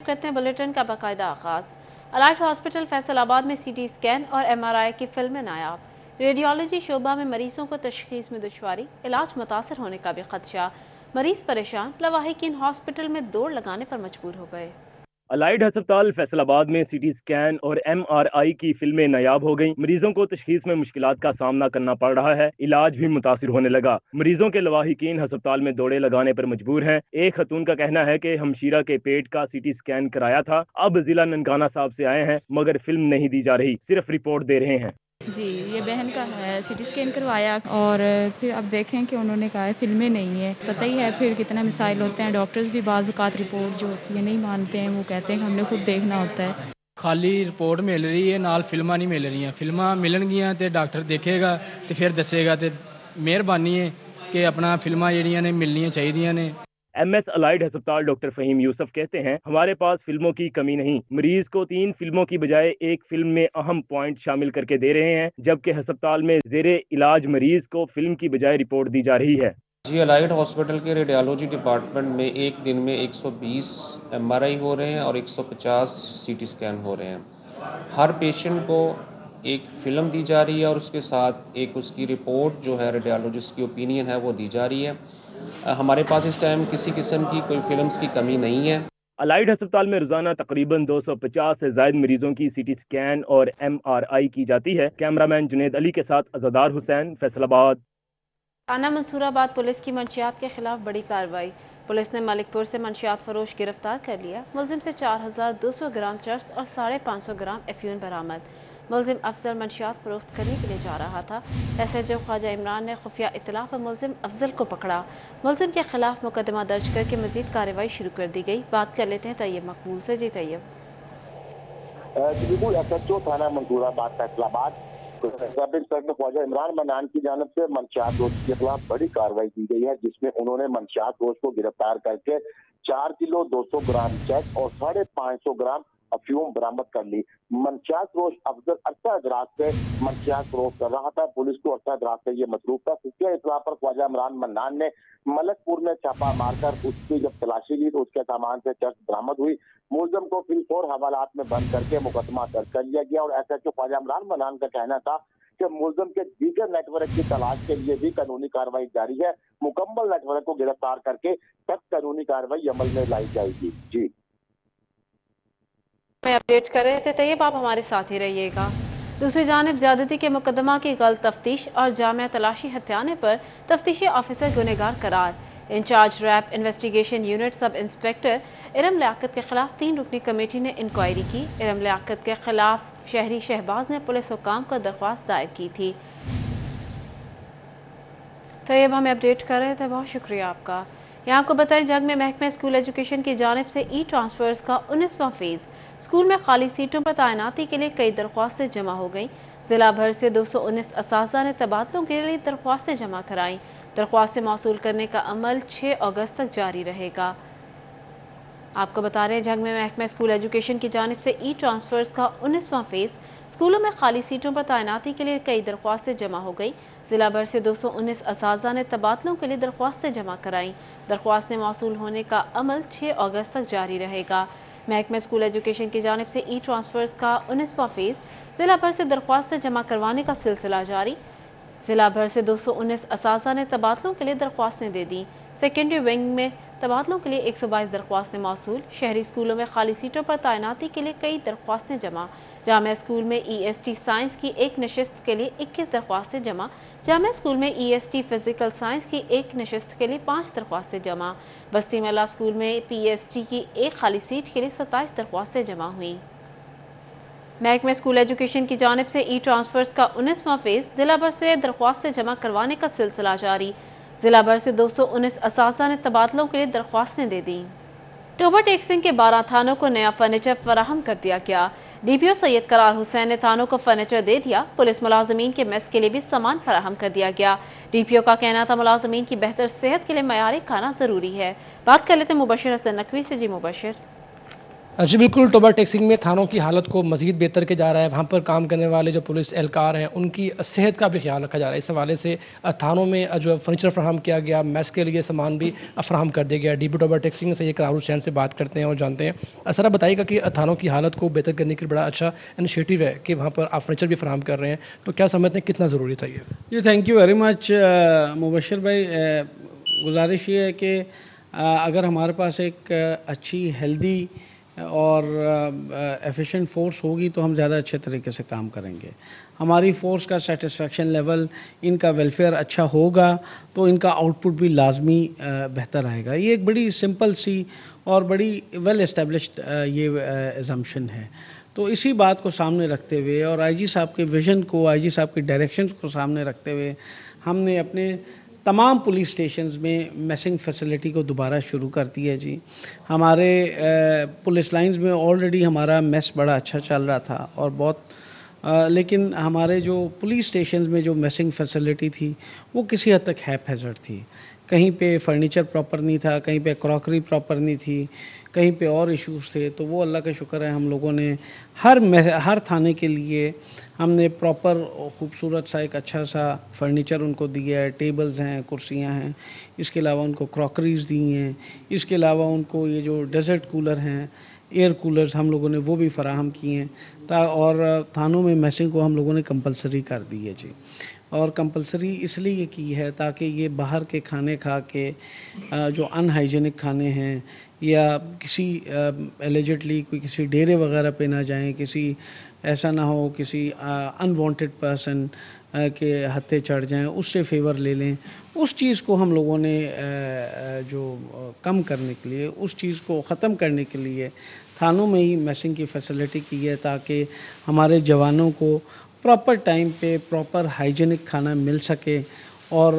کرتے ہیں बुलेटिन का बाकायदा आगाज। अलाइट हॉस्पिटल फैसलाबाद में सीटी स्कैन और एमआरआई की फिल्में नायाब। रेडियोलॉजी शोबा में मरीजों को तशखीस में दुश्वारी, इलाज मुतासर होने का भी खदशा। मरीज परेशान, लवाहिकीन हॉस्पिटल में दौड़ लगाने पर मजबूर हो गए। अलाइड अस्पताल फैसलाबाद में सीटी स्कैन और एमआरआई की फिल्में नायाब हो गईं। मरीजों को तशखीस में मुश्किलात का सामना करना पड़ रहा है, इलाज भी मुतासिर होने लगा। मरीजों के लवाहिकीन अस्पताल में दौड़े लगाने पर मजबूर हैं। एक खतून का कहना है कि हमशीरा के पेट का सीटी स्कैन कराया था, अब जिला ननकाना साहब से आए हैं मगर फिल्म नहीं दी जा रही, सिर्फ रिपोर्ट दे रहे हैं। जी, ये बहन का है, सीटी स्कैन करवाया और फिर अब देखें कि उन्होंने कहा है फिल्में नहीं है। पता ही है फिर कितना मिसाइल होते हैं, डॉक्टर्स भी बाज़ औक़ात रिपोर्ट जो होती है नहीं मानते हैं, वो कहते हैं कि हमने खुद देखना होता है। खाली रिपोर्ट मिल रही है, नाल फिल्मां नहीं मिल रही। फिल्मां मिलणगियां ते डॉक्टर देखेगा ते फिर दसेगा ते मेहरबानी है कि अपना फिल्मां ਜਿਹੜੀਆਂ ਨੇ ਮਿਲਣੀਆਂ ਚਾਹੀਦੀਆਂ ਨੇ। एमएस अलाइड अस्पताल डॉक्टर फहीम यूसुफ कहते हैं, हमारे पास फिल्मों की कमी नहीं, मरीज को 3 फिल्मों की बजाय एक फिल्म में अहम पॉइंट शामिल करके दे रहे हैं, जबकि अस्पताल में जेरे इलाज मरीज को फिल्म की बजाय रिपोर्ट दी जा रही है। जी, अलाइड हॉस्पिटल के रेडियोलॉजी डिपार्टमेंट में एक दिन में 120 एमआरआई हो रहे हैं और 150 सीटी स्कैन हो रहे हैं। हर पेशेंट को एक फिल्म दी जा रही है और उसके साथ एक उसकी रिपोर्ट जो है रेडियोलॉजिस्ट की ओपिनियन है वो दी जा रही है। हमारे पास इस टाइम किसी किस्म की कोई फिल्म्स की कमी नहीं है। अलाइड अस्पताल में रोजाना तकरीबन 250 से ज्यादा मरीजों की सीटी स्कैन और एमआरआई की जाती है। कैमरामैन जुनेद अली के साथ अज़ादार हुसैन, फैसलाबाद। थाना मंसूराबाद पुलिस की मंशियात के खिलाफ बड़ी कार्रवाई। पुलिस ने मलिकपुर से मंशियात फरोश गिरफ्तार कर लिया। मुलजिम से 4200 ग्राम चर्स और 550 ग्राम एफ्यून बरामद। मुलजिम अफजल मंशियात फरोख्त करने के लिए जा रहा था। एसएचओ ख्वाजा इमरान ने खुफिया इत्तला पर मुलजिम अफजल को पकड़ा। मुलजिम के खिलाफ मुकदमा दर्ज करके मजीद कार्रवाई शुरू कर दी गई। बात कर लेते हैं तैयब मकबूल से। जी तैयब। बिल्कुल, एसएचओ थाना मंसूराबाद फैसलाबाद सब इंस्पेक्टर ख्वाजा इमरान मनान की जानब से मंशियात दोष के खिलाफ बड़ी कार्रवाई की गई है, जिसमें उन्होंने मंशियात दोष को गिरफ्तार करके 4 किलो 200 ग्राम चेक और 550 ग्राम अफ्यूम बरामद कर ली। मंशियात फरोश अफजल अरसा दराज से मंशियात फरोख्त कर रहा था। पुलिस को अरसा दराज से ये मसरूफ था। खुफिया इत्तला पर ख्वाजा इमरान मन्नान ने मलकपुर में छापा मारकर उसकी जब तलाशी ली तो उसके सामान से चर्च बरामद हुई। मुलजम को फिलफौर हवालात में बंद करके मुकदमा दर्ज कर लिया गया और एसएचओ ख्वाजा इमरान मन्नान का कहना था कि मुलजम के दीगर नेटवर्क की तलाश के लिए भी कानूनी कार्रवाई जारी है। मुकम्मल नेटवर्क को गिरफ्तार करके सख्त कानूनी कार्रवाई अमल में लाई जाएगी। जी, मैं अपडेट कर रहे थे तैयब, आप हमारे साथ ही रहिएगा। दूसरी जानिब ज्यादती के मुकदमा की गलत तफ्तीश और जामिया तलाशी हत्याने पर तफ्तीशी ऑफिसर गुनहगार करार। Incharge rape investigation unit sub inspector Iram Liaquat के खिलाफ 3 रुकनी कमेटी ने इंक्वायरी की। इरम लियाकत के खिलाफ शहरी शहबाज ने पुलिस हुकाम को दरख्वास्त दायर की थी। तैयब हमें अपडेट कर रहे थे, बहुत शुक्रिया आपका। यहाँ आपको बताएं, जंग में महकमा स्कूल एजुकेशन की जानिब से ई ट्रांसफर्स का 19वां फेज। स्कूल में खाली सीटों पर तैनाती के लिए कई दरख्वास्तें जमा हो गईं। जिला भर से 219 असातिज़ा ने तबादलों के लिए दरख्वास्तें जमा कराईं। दरख्वास्तें मौसूल करने का अमल 6 अगस्त तक जारी रहेगा। आपको बता रहे हैं, जंग में महकमा स्कूल एजुकेशन की जानिब से ई ट्रांसफर्स का 19वां फेज। स्कूलों में खाली सीटों पर तैनाती के लिए कई दरख्वास्तें जमा हो गई। जिला भर से 219 असातिज़ा ने तबादलों के लिए दरख्वास्तें जमा कराईं। दरख्वास्तें मौसूल होने का अमल 6 अगस्त तक जारी रहेगा। महकमा स्कूल एजुकेशन की जानिब से ई ट्रांसफर्स का 19वां फेज। जिला भर से दरख्वास्तें जमा करवाने का सिलसिला जारी। जिला भर से 219 असातिज़ा ने तबादलों के लिए दरख्वास्तें दे दी। सेकेंडरी विंग में तबादलों के लिए 122 दरख्वास्तें मौसूल। शहरी स्कूलों में खाली सीटों पर तैनाती के लिए कई दरख्वास्तें जमा। जामिया स्कूल में EST साइंस की 1 नशिस्त के लिए 21 दरख्वास्तें जमा। जामिया स्कूल में EST फिजिकल साइंस की 1 नशिस्त के लिए 5 दरख्वास्तें जमा। बस्ती मेला स्कूल में PST की 1 खाली सीट के लिए 27 दरख्वास्तें जमा हुई। महकमा स्कूल एजुकेशन की जानिब से ई ट्रांसफर्स का 19वां फेज। जिला भर से दरख्वास्तें जमा करवाने का सिलसिला जारी। जिला भर से 219 असातिज़ा ने तबादलों के लिए दरख्वास्तें दे दी। टोबर टेक्सिंग के 12 थानों को नया फर्नीचर फराहम कर दिया गया। DPO सैयद करार हुसैन ने थानों को फर्नीचर दे दिया। पुलिस मुलाजमीन के मेस के लिए भी सामान फराहम कर दिया गया। DPO का कहना था, मुलाजमीन की बेहतर सेहत के लिए मयारी खाना जरूरी है। बात कर लेते हैं मुबशिर हसन नकवी से। जी मुबशिर। جی بالکل، ٹوبہ ٹیکسنگ میں تھانوں کی حالت کو مزید بہتر کیا جا رہا ہے. وہاں پر کام کرنے والے جو پولیس اہلکار ہیں ان کی صحت کا بھی خیال رکھا جا رہا ہے. اس حوالے سے تھانوں میں جو فرنیچر فراہم کیا گیا، میس کے لیے سامان بھی فراہم کر دیا گیا. ڈی پی ٹوبہ ٹیکسنگ سے اقرار حسین سے بات کرتے ہیں اور جانتے ہیں. سر آپ بتائیے گا کہ تھانوں کی حالت کو بہتر کرنے کے لیے بڑا اچھا انیشیٹو ہے کہ وہاں پر آپ فرنیچر بھی فراہم کر رہے ہیں، تو کیا سمجھتے ہیں کتنا ضروری تھا یہ؟ جی تھینک یو ویری مچ مبشر بھائی. گزارش یہ ہے کہ اگر ہمارے پاس ایک اچھی ہیلدی اور ایفیشینٹ فورس ہوگی تو ہم زیادہ اچھے طریقے سے کام کریں گے. ہماری فورس کا سیٹسفیکشن لیول، ان کا ویلفیئر اچھا ہوگا تو ان کا آؤٹ پٹ بھی لازمی بہتر آئے گا. یہ ایک بڑی سمپل سی اور بڑی ویل اسٹیبلشڈ یہ ایزمپشن ہے. تو اسی بات کو سامنے رکھتے ہوئے اور آئی جی صاحب کے ویژن کو، آئی جی صاحب کے ڈائریکشنز کو سامنے رکھتے ہوئے ہم نے اپنے تمام پولیس اسٹیشنز میں میسنگ فیسلٹی کو دوبارہ شروع کر دی ہے. جی ہمارے پولیس لائنز میں آلریڈی ہمارا میس بڑا اچھا چل رہا تھا اور لیکن ہمارے جو پولیس اسٹیشنز میں جو میسنگ فیسلٹی تھی وہ کسی حد تک ہیپ ہیزرڈ تھی. کہیں پہ فرنیچر پراپر نہیں تھا، کہیں پہ کراکری پراپر نہیں تھی، کہیں پہ اور ایشوز تھے. تو وہ اللہ کا شکر ہے ہم لوگوں نے ہر تھانے کے لیے ہم نے پراپر خوبصورت سا ایک اچھا سا فرنیچر ان کو دیا ہے. ٹیبلز ہیں، کرسیاں ہیں، اس کے علاوہ ان کو کراکریز دی ہیں. اس کے علاوہ ان کو یہ جو ڈیزرٹ کولر ہیں، ایئر کولرز ہم لوگوں نے وہ بھی فراہم کیے ہیں. اور تھانوں میں میسنگ کو ہم لوگوں نے کمپلسری کر دی ہے. جی اور کمپلسری اس لیے کی ہے تاکہ یہ باہر کے کھانے کھا کے جو ان ہائیجینک کھانے ہیں یا کسی ایلیجڈلی کوئی کسی ڈیرے وغیرہ پہ نہ جائیں، کسی ایسا نہ ہو کسی ان وانٹڈ پرسن کے ہتھے چڑھ جائیں، اس سے فیور لے لیں. اس چیز کو ہم لوگوں نے جو کم کرنے کے لیے، اس چیز کو ختم کرنے کے لیے تھانوں میں ہی میسنگ کی فیسلٹی کی ہے تاکہ ہمارے جوانوں کو پراپر ٹائم پہ پراپر ہائیجینک کھانا مل سکے اور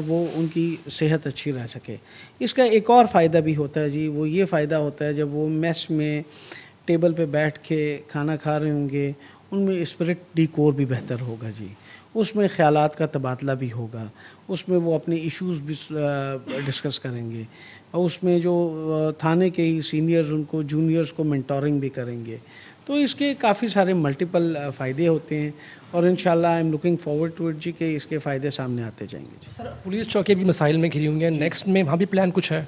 وہ ان کی صحت اچھی رہ سکے. اس کا ایک اور فائدہ بھی ہوتا ہے جی، وہ یہ فائدہ ہوتا ہے جب وہ میس میں ٹیبل پہ بیٹھ کے کھانا کھا رہے ہوں گے، ان میں اسپرٹ ڈیکور بھی بہتر ہوگا. جی اس میں خیالات کا تبادلہ بھی ہوگا، اس میں وہ اپنے ایشوز بھی ڈسکس کریں گے، اور اس میں جو تھانے کے ہی سینئرز ان کو جونیئرز کو مینٹورنگ بھی کریں گے. تو اس کے کافی سارے ملٹیپل فائدے ہوتے ہیں اور انشاءاللہ I am looking forward to it جی کہ اس کے فائدے سامنے آتے جائیں گے. جی سر پولیس چوکیاں بھی مسائل میں گھری ہوئی ہیں، نیکسٹ میں وہاں بھی پلان کچھ ہے؟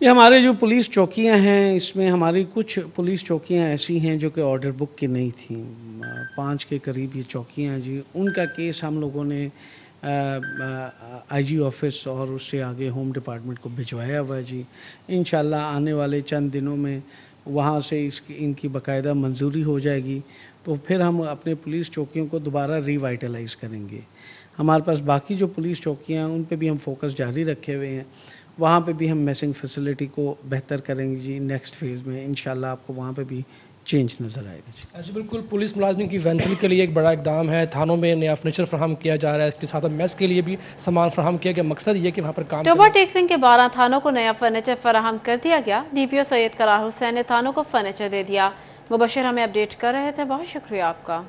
یہ ہمارے جو پولیس چوکیاں ہیں اس میں ہماری کچھ پولیس چوکیاں ایسی ہیں جو کہ آرڈر بک کی نہیں تھیں. 5 کے قریب یہ چوکیاں ہیں جی. ان کا کیس ہم لوگوں نے آئی جی آفس اور اس سے آگے ہوم ڈپارٹمنٹ کو بھجوایا ہوا ہے. جی انشاءاللہ آنے والے چند دنوں میں وہاں سے ان کی باقاعدہ منظوری ہو جائے گی تو پھر ہم اپنے پولیس چوکیوں کو دوبارہ ریوائٹلائز کریں گے. ہمارے پاس باقی جو پولیس چوکیاں ہیں ان پہ بھی ہم فوکس جاری رکھے ہوئے ہیں، وہاں پہ بھی ہم میسنگ فیسلٹی کو بہتر کریں گے. جی نیکسٹ فیز میں انشاءاللہ آپ کو وہاں پہ بھی چینج نظر آئے گا. جی بالکل، پولیس ملازمین کی وینٹری کے لیے ایک بڑا اقدام ہے. تھانوں میں نیا فرنیچر فراہم کیا جا رہا ہے، اس کے ساتھ میس کے لیے بھی سامان فراہم کیا گیا. مقصد یہ کہ وہاں پر کام ٹوبہ ٹیکسنگ کے 12 تھانوں کو نیا فرنیچر فراہم کر دیا گیا. ڈی پی او سید قرار حسین نے تھانوں کو فرنیچر دے دیا. مبشر ہمیں اپڈیٹ کر رہے تھے، بہت شکریہ آپ کا.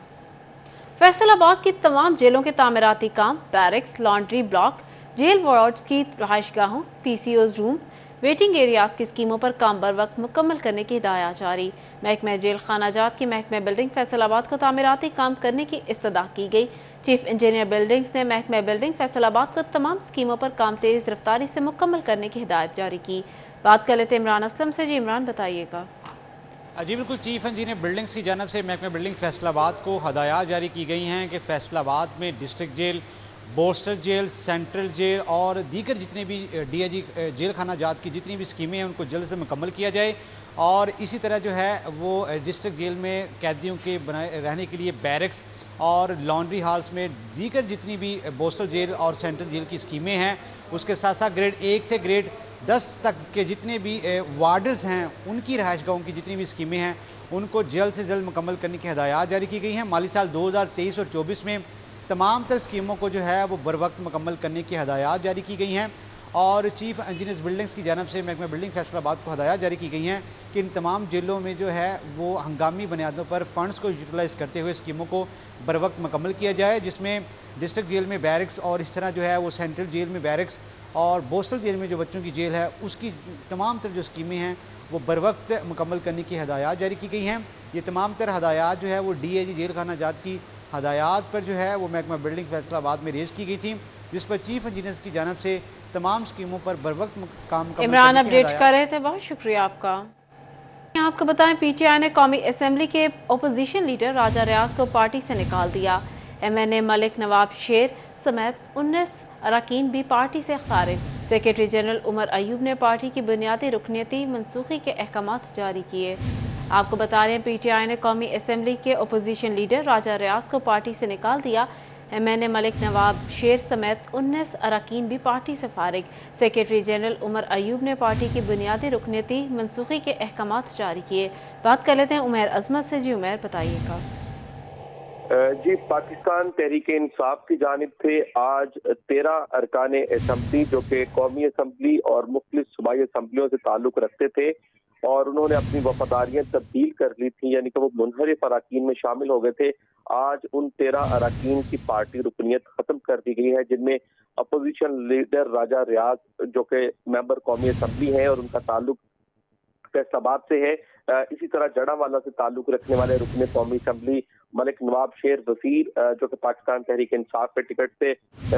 فیصل آباد کی تمام جیلوں کے تعمیراتی کام، barracks, laundry block, jail wards کی رہائش گاہوں، P C Os room, waiting areas کی اسکیموں پر کام بر وقت مکمل کرنے کی ہدایات جاری. محکمہ جیل خانہ جات کی محکمہ بلڈنگ فیصل آباد کو تعمیراتی کام کرنے کی استدعا کی گئی. چیف انجینئر بلڈنگز نے محکمہ بلڈنگ فیصل آباد کو تمام اسکیموں پر کام تیز رفتاری سے مکمل کرنے کی ہدایت جاری کی. بات کر لیتے عمران اسلم سے. جی عمران بتائیے گا. جی بالکل، چیف انجینئر بلڈنگز کی جانب سے محکمہ بلڈنگ فیصل آباد کو ہدایات جاری کی گئی ہیں کہ فیصل آباد میں district jail, borstal jail, central jail اور دیگر جتنے بھی ڈی آئی جی جیل خانہ جات کی جتنی بھی اسکیمیں ہیں ان کو جلد سے مکمل کیا جائے. اور اسی طرح جو ہے وہ ڈسٹرکٹ جیل میں قیدیوں کے رہنے کے لیے بیرکس اور لانڈری ہالز میں دیگر جتنی بھی بورسٹر جیل اور سینٹرل جیل کی اسکیمیں ہیں، اس کے ساتھ ساتھ گریڈ 1 سے گریڈ 10 تک کے جتنے بھی وارڈز ہیں ان کی رہائش گاہوں کی جتنی بھی اسکیمیں ہیں ان کو جلد سے جلد مکمل کرنے کی ہدایات جاری کی گئی ہیں. مالی سال 2023 اور 24 میں تمام تر اسکیموں کو جو ہے وہ بر وقت مکمل کرنے کی ہدایات جاری کی گئی ہیں. اور چیف انجینئرز بلڈنگز کی جانب سے محکمہ بلڈنگ فیصل آباد کو ہدایات جاری کی گئی ہیں کہ ان تمام جیلوں میں جو ہے وہ ہنگامی بنیادوں پر فنڈز کو یوٹیلائز کرتے ہوئے اسکیموں کو بر وقت مکمل کیا جائے، جس میں ڈسٹرکٹ جیل میں بیرکس اور اس طرح جو ہے وہ سینٹرل جیل میں بیرکس اور بوسٹل جیل میں جو بچوں کی جیل ہے اس کی تمام تر جو اسکیمیں ہیں وہ بروقت مکمل کرنے کی ہدایات جاری کی گئی ہیں۔ یہ تمام تر ہدایات جو ہے وہ ڈی اے جی جیل خانہ جات کی ہدایات پر جو ہے وہ محکمہ بلڈنگ فیصلہ آباد میں ریز کی گئی تھی، جس پر چیف انجینئرز کی جانب سے تمام اسکیموں پر بروقت کام مکمل عمران کرنے کی اپڈیٹ ہدایات کر رہے تھے، بہت شکریہ آپ کا۔ آپ کو بتائیں پی ٹی آئی نے قومی اسمبلی کے اپوزیشن لیڈر راجہ ریاض کو پارٹی سے نکال دیا۔ ایم این اے ملک نواب شیر سمیت 19 اراکین بھی پارٹی سے خارج۔ سیکریٹری جنرل عمر ایوب نے پارٹی کی بنیادی رکنیتی منسوخی کے احکامات جاری کیے۔ آپ کو بتا رہے ہیں پی ٹی آئی نے قومی اسمبلی کے اپوزیشن لیڈر راجہ ریاض کو پارٹی سے نکال دیا۔ ایم این اے ملک نواب شیر سمیت 19 اراکین بھی پارٹی سے فارغ۔ سیکریٹری جنرل عمر ایوب نے پارٹی کی بنیادی رکنیتی منسوخی کے احکامات جاری کیے۔ بات کر لیتے ہیں عمیر عظمت سے۔ جی عمیر بتائیے گا۔ جی، پاکستان تحریک انصاف کی جانب سے آج 13 ارکان اسمبلی جو کہ قومی اسمبلی اور مختلف صوبائی اسمبلیوں سے تعلق رکھتے تھے اور انہوں نے اپنی وفاداریاں تبدیل کر لی تھیں، یعنی کہ وہ منحرف اراکین میں شامل ہو گئے تھے، آج ان 13 اراکین کی پارٹی رکنیت ختم کر دی گئی ہے، جن میں اپوزیشن لیڈر راجہ ریاض جو کہ ممبر قومی اسمبلی ہیں اور ان کا تعلق فیصل آباد سے ہے، اسی طرح جڑا والا سے تعلق رکھنے والے رکن قومی اسمبلی ملک نواب شیر وزیر جو کہ پاکستان تحریک انصاف پہ ٹکٹ سے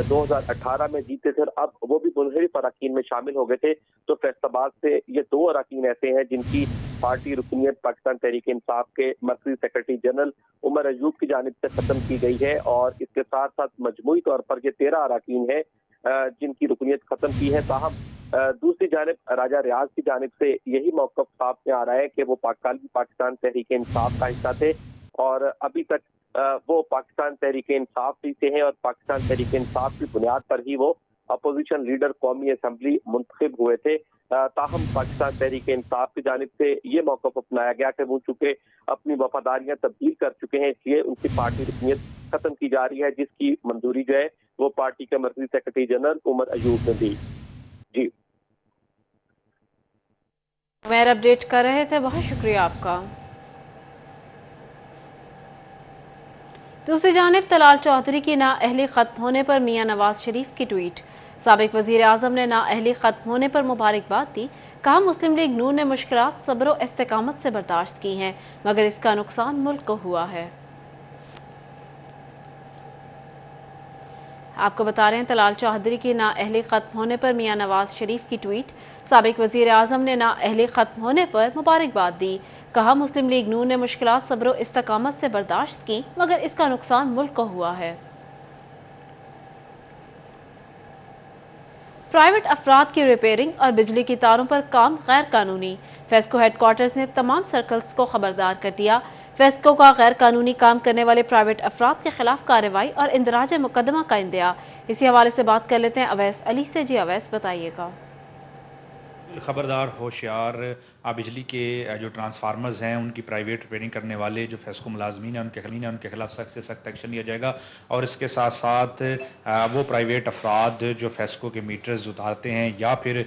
2018 میں جیتے تھے، اب وہ بھی منحرف اراکین میں شامل ہو گئے تھے۔ تو فیصل آباد سے یہ 2 اراکین ایسے ہیں جن کی پارٹی رکنیت پاکستان تحریک انصاف کے مرکزی سیکرٹری جنرل عمر ایوب کی جانب سے ختم کی گئی ہے، اور اس کے ساتھ ساتھ مجموعی طور پر یہ 13 اراکین ہیں جن کی رکنیت ختم کی ہے۔ تاہم دوسری جانب راجہ ریاض کی جانب سے یہی موقف سامنے آ رہا ہے کہ وہ پاکستان تحریک انصاف کا حصہ تھے اور ابھی تک وہ پاکستان تحریک انصاف ہی سے ہیں اور پاکستان تحریک انصاف کی بنیاد پر ہی وہ اپوزیشن لیڈر قومی اسمبلی منتخب ہوئے تھے۔ تاہم پاکستان تحریک انصاف کی جانب سے یہ موقف اپنایا گیا کہ وہ چونکہ اپنی وفاداریاں تبدیل کر چکے ہیں، اس لیے ان کی پارٹی رکنیت ختم کی جا رہی ہے، جس کی منظوری جو ہے وہ پارٹی کے مرکزی سیکرٹری جنرل عمر ایوب نے دی۔ جی عمیر اپڈیٹ کر رہے تھے، بہت شکریہ آپ کا۔ دوسری جانب طلال چودھری کی نااہلی ختم ہونے پر میاں نواز شریف کی ٹویٹ۔ سابق وزیر اعظم نے نااہلی ختم ہونے پر مبارکباد دی، کہا مسلم لیگ نون نے مشکلات صبر و استقامت سے برداشت کی ہیں، مگر اس کا نقصان ملک کو ہوا ہے۔ آپ کو بتا رہے ہیں طلال چودھری کی نااہلی ختم ہونے پر میاں نواز شریف کی ٹویٹ۔ سابق وزیر اعظم نے نااہلی ختم ہونے پر مبارکباد دی، کہا مسلم لیگ نون نے مشکلات صبر و استقامت سے برداشت کی، مگر اس کا نقصان ملک کو ہوا ہے۔ پرائیویٹ افراد کی ریپیئرنگ اور بجلی کی تاروں پر کام غیر قانونی، فیسکو ہیڈ کوارٹرز نے تمام سرکلز کو خبردار کر دیا۔ فیسکو کا غیر قانونی کام کرنے والے پرائیویٹ افراد کے خلاف کارروائی اور اندراج مقدمہ کا اندیا۔ اسی حوالے سے بات کر لیتے ہیں اویس علی سے۔ جی اویس بتائیے گا۔ خبردار ہوشیار بجلی کے جو ٹرانسفارمرز ہیں ان کی پرائیویٹ ریپیئرنگ کرنے والے جو فیسکو ملازمین ہیں ان کے خلاف سخت سے سخت ایکشن لیا جائے گا، اور اس کے ساتھ ساتھ وہ پرائیویٹ افراد جو فیسکو کے میٹرز اتارتے ہیں یا پھر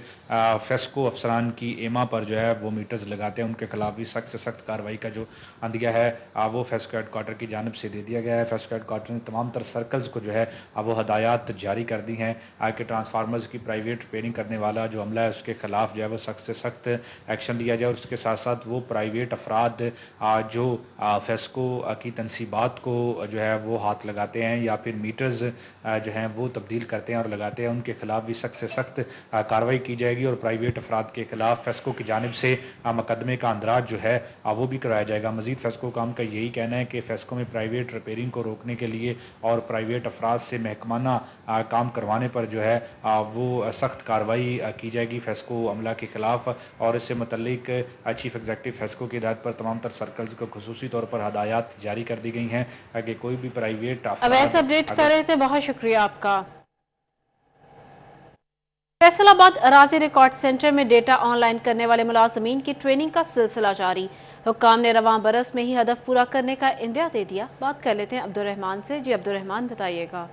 فیسکو افسران کی ایما پر جو ہے وہ میٹرز لگاتے ہیں، ان کے خلاف بھی سخت سے سخت کارروائی کا جو اندیا ہے وہ فیسکو ہیڈ کوارٹر کی جانب سے دے دیا گیا ہے۔ فیسکو ہیڈ کوارٹر نے تمام تر سرکلز کو جو ہے وہ ہدایات جاری کر دی ہیں کہ ٹرانسفارمرز کی پرائیویٹ ریپیئرنگ کرنے والا جو عملہ ہے اس کے خلاف جو ہے وہ سخت سے سخت ایکشن لیا جائے، اور اس کے ساتھ ساتھ وہ پرائیویٹ افراد جو فیسکو کی تنصیبات کو جو ہے وہ ہاتھ لگاتے ہیں یا پھر میٹرز جو ہیں وہ تبدیل کرتے ہیں اور لگاتے ہیں، ان کے خلاف بھی سخت سے سخت کارروائی کی جائے گی، اور پرائیویٹ افراد کے خلاف فیسکو کی جانب سے مقدمے کا اندراج جو ہے وہ بھی کرایا جائے گا۔ مزید فیسکو کام کا یہی کہنا ہے کہ فیسکو میں پرائیویٹ ریپیئرنگ کو روکنے کے لیے اور پرائیویٹ افراد سے محکمانہ کام کروانے پر جو ہے وہ سخت کارروائی کی جائے گی فیسکو عملہ کے خلاف، اور اس سے متعلق چیف ایگزیکٹو فیسکو کی ہدایت پر تمام تر سرکلز کو خصوصی طور پر ہدایات جاری کر دی گئی ہیں کہ کوئی بھی پرائیویٹ اویس اپڈیٹ کر رہے تھے، بہت شکریہ آپ کا۔ فیصل آباد اراضی ریکارڈ سینٹر میں ڈیٹا آن لائن کرنے والے ملازمین کی ٹریننگ کا سلسلہ جاری، حکام نے رواں برس میں ہی ہدف پورا کرنے کا اندیا دے دیا۔ بات کر لیتے ہیں عبدالرحمان سے۔ جی عبدالرحمان بتائیے گا۔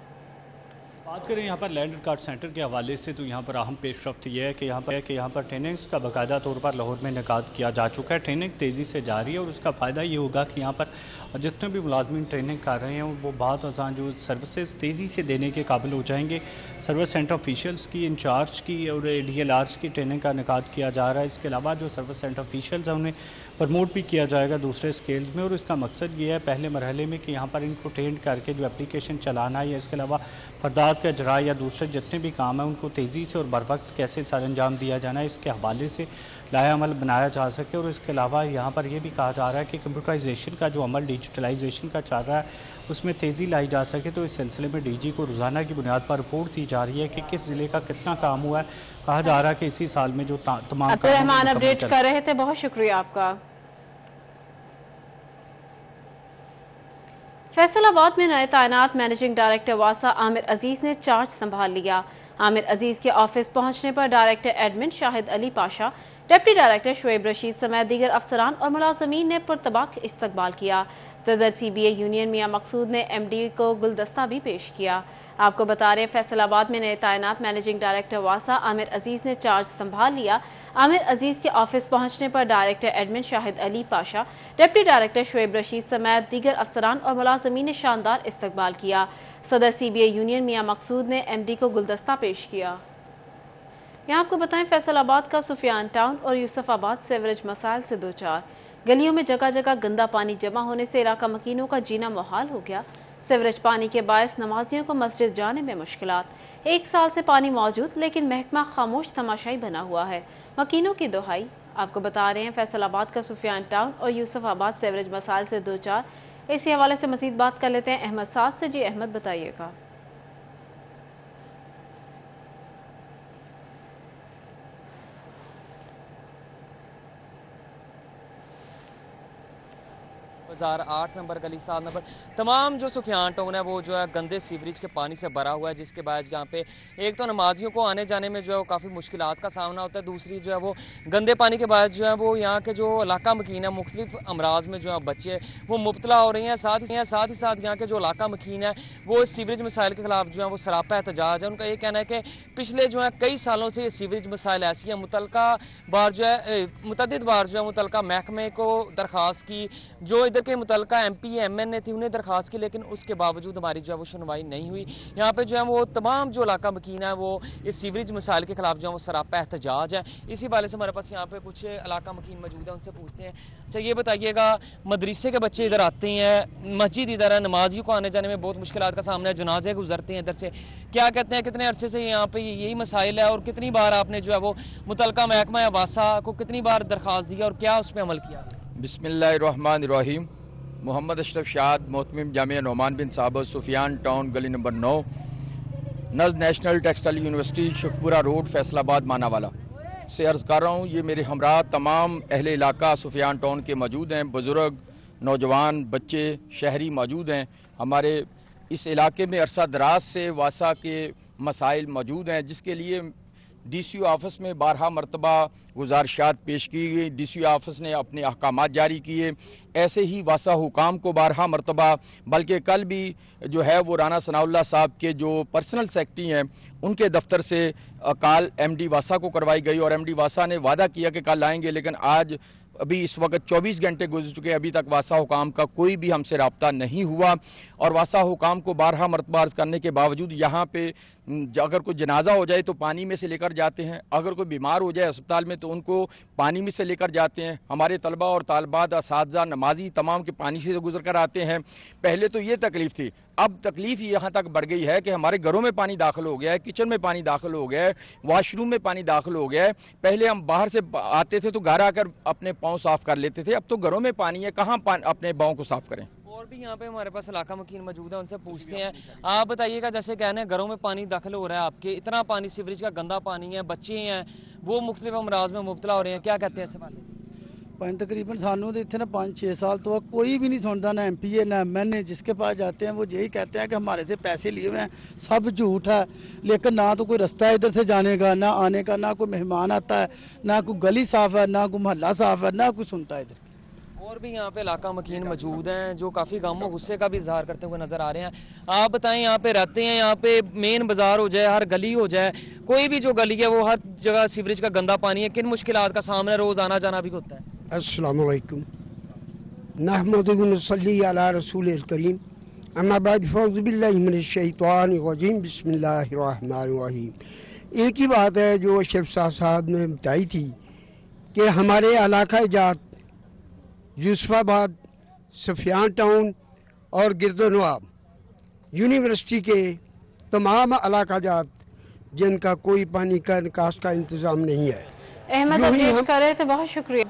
बात करें यहाँ पर लैंड रिकॉर्ड सेंटर के हवाले से, तो यहाँ पर अहम पेशरफ्त ये है कि यहाँ पर ट्रेनिंग्स का बाकायदा तौर पर लाहौर में इनेकाद किया जा चुका है। ट्रेनिंग तेज़ी से जारी है और उसका फ़ायदा ये होगा कि यहाँ पर जितने भी मुलाजमीन ट्रेनिंग कर रहे हैं वो बहुत आसान जो सर्विसेज तेज़ी से देने के काबिल हो जाएंगे। सर्विस सेंटर ऑफिशियल्स की, इंचार्ज की और DLRs की ट्रेनिंग का इनेकाद किया जा रहा है। इसके अलावा जो सर्विस सेंटर ऑफिशियल्स हैं उन्हें प्रमोट भी किया जाएगा दूसरे स्केल्स में, और इसका मकसद ये है पहले मरहले में कि यहाँ पर इनको ट्रेंड करके जो एप्लीकेशन चलाना है या इसके अलावा फरदात का इजरा या दूसरे जितने भी काम है उनको तेज़ी से और बर वक्त कैसे सर अंजाम दिया जाना है, इसके हवाले से लाया अमल बनाया जा सके। और इसके अलावा यहाँ पर यह भी कहा जा रहा है कि कंप्यूटराइजेशन का जो अमल, डिजिटलाइजेशन का चल रहा है उसमें तेज़ी लाई जा सके। तो इस सिलसिले में DG को रोज़ाना की बुनियाद पर रिपोर्ट दी जा रही है कि किस ज़िले का कितना काम हुआ है। कहा जा रहा है कि इसी साल में जो तमाम अब्दुर्रहमान अपडेट कर रहे थे, बहुत शुक्रिया आपका। फैसलाबाद में नए तैनात मैनेजिंग डायरेक्टर वासा आमिर अजीज ने चार्ज संभाल लिया। आमिर अजीज के ऑफिस पहुंचने पर director admin Shahid Ali Pasha, deputy director Shoaib Rashid समेत दीगर अफसरान और मुलाजमीन ने पुरतबाक इस्तकबाल किया। सदर CBA यूनियन मियां मकसूद ने MD को गुलदस्ता भी पेश किया। आपको बता रहे फैसलाबाद में नए तैनात मैनेजिंग डायरेक्टर वासा आमिर अजीज ने चार्ज संभाल लिया। आमिर अजीज के ऑफिस पहुंचने पर director admin Shahid Ali Pasha, deputy director Shoaib Rashid समेत दीगर अफसरान और मुलाजमीन ने शानदार इस्तकबाल किया। सदर CBA यूनियन मियां मकसूद ने MD को गुलदस्ता पेश किया। यहाँ आपको बताएं फैसलाबाद का सुफियान टाउन और यूसुफाबाद सेवरेज मसाइल से दो चार। गलियों में जगह जगह गंदा पानी जमा होने से इलाका मकीनों का जीना मुहाल हो गया। सीवरेज पानी के बायस नमाजियों को मस्जिद जाने में मुश्किलात। 1 साल से पानी मौजूद लेकिन महकमा खामोश तमाशाई बना हुआ है। मकीनों की दुहाई। आपको बता रहे हैं फैसलाबाद का सुफियान टाउन और यूसुफाबाद सेवरेज मसाइल से दो चार। इसी हवाले से मजीद बात कर लेते हैं अहमद साद से। जी अहमद, बताइएगा। बाजार 8 नंबर गली 7 नंबर तमाम जो सुफियान टाउन है वो जो है गंदे सीवरेज के पानी से भरा हुआ है, जिसके बाद यहाँ पे एक तो नमाजियों को आने जाने में जो है वो काफ़ी मुश्किलात का सामना होता है। दूसरी जो है वो गंदे पानी के बाद जो है वो यहाँ के जो इलाका मकीन है मुख्तलिफ अमराज में जो है बच्चे वो मुब्तला हो रही हैं। साथ ही साथ यहाँ के जो इलाका मकीन है वो इस सीवरेज मसाइल के खिलाफ जो है वो सरापा एहतजाज है। उनका ये कहना है कि पिछले जो है कई सालों से ये सीवरेज मसाइल ऐसी है, मुतलका बार जो है मुतअद्दिद बार जो है मुतलका महकमे को दरख्वास्त की, जो इधर के मुतलका MP MN थी उन्हें दरखास्त की, लेकिन उसके बावजूद हमारी जो है वो सुनवाई नहीं हुई। यहाँ पे जो है वो तमाम जो इलाका मकीन है वो इस सीवरेज मसाइल के खिलाफ जो है वो सरापा एहतजाज है। इसी वाले से हमारे पास यहाँ पे कुछ इलाका मकीन मौजूद है, उनसे पूछते हैं। अच्छा ये बताइएगा, मदरसे के बच्चे इधर आते हैं, मस्जिद इधर है, नमाजियों को आने जाने में बहुत मुश्किलात का सामना है, जनाजे गुजरते हैं इधर से, क्या कहते हैं कितने अरसे से यहाँ पे यही मसाइल है और कितनी बार आपने जो है वो मुतलका महकमा या वासा को कितनी बार दरखास्त दी और क्या उस पर अमल किया? बिस्मिल्लाहिर्रहमानिर्रहीम। मोहम्मद अशरफ शाद, मोहतमिम जामिया नोमान बिन साबर, सुफियान टाउन गली नंबर 9, नज़ national textile university, Sheikhupura road, Faisalabad, Manawala से अर्ज़ कर रहा हूँ। ये मेरे हमरा तमाम अहले इलाका सुफियान टाउन के मौजूद हैं, बुज़ुर्ग, नौजवान, बच्चे, शहरी मौजूद हैं। हमारे इस इलाके में अरसा दराज से वासा के मसाइल मौजूद हैं, जिसके लिए DCO ऑफिस में 12 मरतबा गुजारिशात पेश की गई। DCO ऑफिस ने अपने अहकामात जारी किए। ऐसे ही वासा हुकाम को 12 मरतबा, बल्कि कल भी जो है वो राना सनाउल्लाह साहब के जो पर्सनल सेक्रेटरी हैं उनके दफ्तर से कॉल MD वासा को करवाई गई और MD वासा ने वादा किया कि कल आएंगे, लेकिन आज अभी इस वक्त 24 घंटे गुजर चुके, अभी तक वासा हुकाम का कोई भी हमसे रब्ता नहीं हुआ। और वासा हुकाम को 12 मरतबा अर्ज करने के बावजूद यहाँ पे अगर कोई जनाजा हो जाए तो पानी में से लेकर जाते हैं, अगर कोई बीमार हो जाए अस्पताल में तो उनको पानी में से लेकर जाते हैं। हमारे तलबा और तालबात, असातिज़ा, नमाजी तमाम के पानी से गुजर कर आते हैं। पहले तो ये तकलीफ थी, अब तकलीफ यहाँ तक बढ़ गई है कि हमारे घरों में पानी दाखिल हो गया है, किचन में पानी दाखिल हो गया है, वॉशरूम में पानी दाखिल हो गया है। पहले हम बाहर से आते थे तो घर आकर अपने पाँव साफ कर लेते थे, अब तो घरों में पानी है, कहाँ अपने पाँव को साफ करें। और भी यहाँ पे हमारे पास इलाका मकीन मौजूद है, उनसे पूछते हैं। आप बताइएगा, जैसे कहने घरों में पानी दाखिल हो रहा है आपके, इतना पानी सीवरेज का गंदा पानी है, बच्चे हैं वो मुख्तलिफ अमराज में मुब्तला हो रहे हैं, क्या कहते हैं इस वाले से? तकरीबन सानू तो इतने 5-6 साल तो कोई भी नहीं सुनता, ना MPA ना MN, जिसके पास जाते हैं वो यही कहते हैं कि हमारे से पैसे लिए हुए हैं, सब झूठ है। लेकिन ना तो कोई रास्ता है इधर से जाने का, ना आने का, ना कोई मेहमान आता है, ना कोई गली साफ है, ना कोई मोहल्ला साफ है, ना कोई सुनता है इधर। اور بھی یہاں پہ علاقہ مکین موجود ہیں جو کافی غم و غصے کا بھی اظہار کرتے ہوئے نظر آ رہے ہیں. آپ بتائیں یہاں پہ رہتے ہیں, یہاں پہ مین بازار ہو جائے, ہر گلی ہو جائے, کوئی بھی جو گلی ہے وہ ہر جگہ سیوریج کا گندا پانی ہے, کن مشکلات کا سامنا روز آنا جانا بھی ہوتا ہے؟ السلام علیکم. نحمد و نصلی علی رسول الکریم. اما بعد فاعوذ باللہ من الشیطان الرجیم. بسم اللہ الرحمن الرحیم. ایک ہی بات ہے جو اشرف صاحب نے بتائی تھی کہ ہمارے علاقہ جات یوسف آباد, سفیان ٹاؤن اور گرد و نواح یونیورسٹی کے تمام علاقہ جات جن کا کوئی پانی کا نکاس کا انتظام نہیں ہے. احمد اپڈیٹ کر رہے تھے, بہت شکریہ.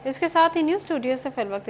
اس کے ساتھ ہی نیوز اسٹوڈیو سے فی الوقت